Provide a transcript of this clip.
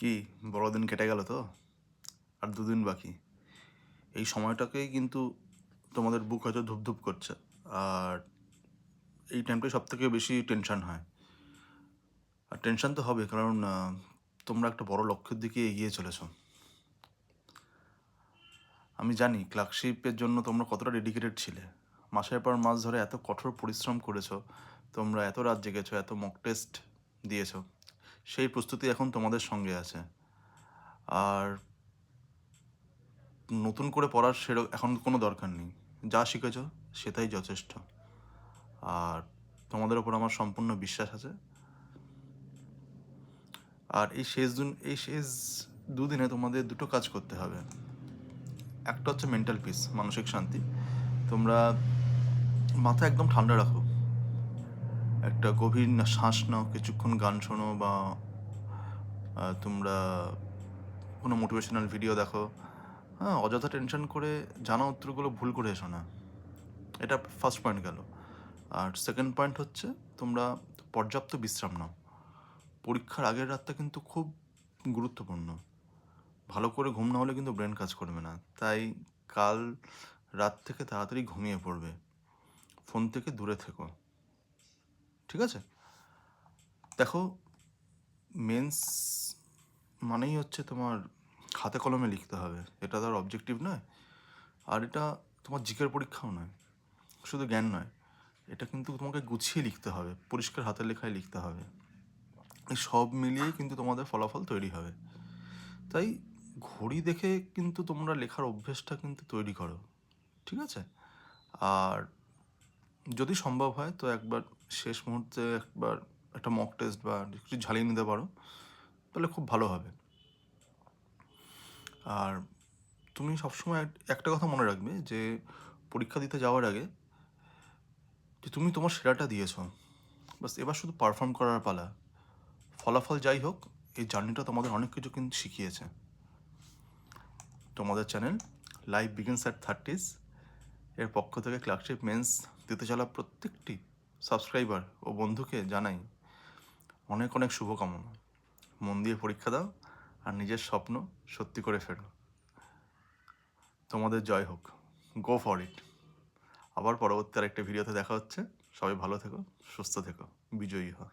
কি বড়দিন কেটে গেল তো, আর দুদিন বাকি। এই সময়টাকেই কিন্তু তোমাদের বুক হয়তো ধুপধুপ করছে। আর এই টাইমটাই সব থেকে বেশি টেনশন হয়। আর টেনশন তো হবে, কারণ তোমরা একটা বড় লক্ষ্যের দিকে এগিয়ে চলেছো। আমি জানি ক্লার্কশিপের জন্য তোমরা কতটা ডেডিকেটেড ছিলে। মাসের পর মাস ধরে এত কঠোর পরিশ্রম করেছো, তোমরা এত রাত জেগেছো, এত মক টেস্ট দিয়েছো। সেই প্রস্তুতি এখন তোমাদের সঙ্গে আছে। আর নতুন করে পড়ার এখন কোনো দরকার নেই। যা শিখেছো সেটাই যথেষ্ট। আর তোমাদের ওপর আমার সম্পূর্ণ বিশ্বাস আছে। আর এই শেষ দুদিনে তোমাদের দুটো কাজ করতে হবে। একটা হচ্ছে মেন্টাল পিস, মানসিক শান্তি। তোমরা মাথা একদম ঠান্ডা রাখো, একটা গভীর শ্বাস নাও, কিছুক্ষণ গান শোনো, বা তোমরা কোনো মোটিভেশনাল ভিডিও দেখো। হ্যাঁ, অযথা টেনশন করে জানা উত্তরগুলো ভুল করে এসো না। এটা ফার্স্ট পয়েন্ট গেল। আর সেকেন্ড পয়েন্ট হচ্ছে, তোমরা পর্যাপ্ত বিশ্রাম নাও। পরীক্ষার আগের রাতটা কিন্তু খুব গুরুত্বপূর্ণ। ভালো করে ঘুম না হলে কিন্তু ব্রেন কাজ করবে না। তাই কাল রাত থেকে তাড়াতাড়ি ঘুমিয়ে পড়বে। ফোন থেকে দূরে থেকো, ঠিক আছে? দেখো, মেন্স মানেই হচ্ছে তোমার হাতে কলমে লিখতে হবে। এটা তার অবজেক্টিভ নয়। আর এটা তোমার জিকের পরীক্ষাও নয়, শুধু জ্ঞান নয়। এটা কিন্তু তোমাকে গুছিয়ে লিখতে হবে, পরিষ্কার হাতের লেখায় লিখতে হবে। এই সব মিলিয়েই কিন্তু তোমাদের ফলাফল তৈরি হবে। তাই ঘড়ি দেখে কিন্তু তোমরা লেখার অভ্যেসটা কিন্তু তৈরি করো, ঠিক আছে? আর যদি সম্ভব হয় তো একবার শেষ মুহূর্তে একবার একটা মক টেস্ট বা কিছু ঝালিয়ে নিতে পারো, তাহলে খুব ভালো হবে। আর তুমি সবসময় একটা কথা মনে রাখবে, যে পরীক্ষা দিতে যাওয়ার আগে যে তুমি তোমার সেরাটা দিয়েছো, বাস এবার শুধু পারফর্ম করার পালা। ফলাফল যাই হোক, এই জার্নিটা তোমাদের অনেক কিছু কিন্তু শিখিয়েছে। তোমাদের channel life begins at 30s এর পক্ষ থেকে ক্লার্কশিপ মেন্স দিতে চলা প্রত্যেকটি সাবস্ক্রাইবার ও বন্ধুকে জানাই অনেক অনেক শুভকামনা। মন দিয়ে পরীক্ষা দাও আর নিজের স্বপ্ন সত্যি করে ফেলো। তোমাদের জয় হোক। Go for it. আবার পরবর্তী আরেকটা ভিডিওতে দেখা হচ্ছে। সবাই ভালো থেকো, সুস্থ থেকো, বিজয়ী হও।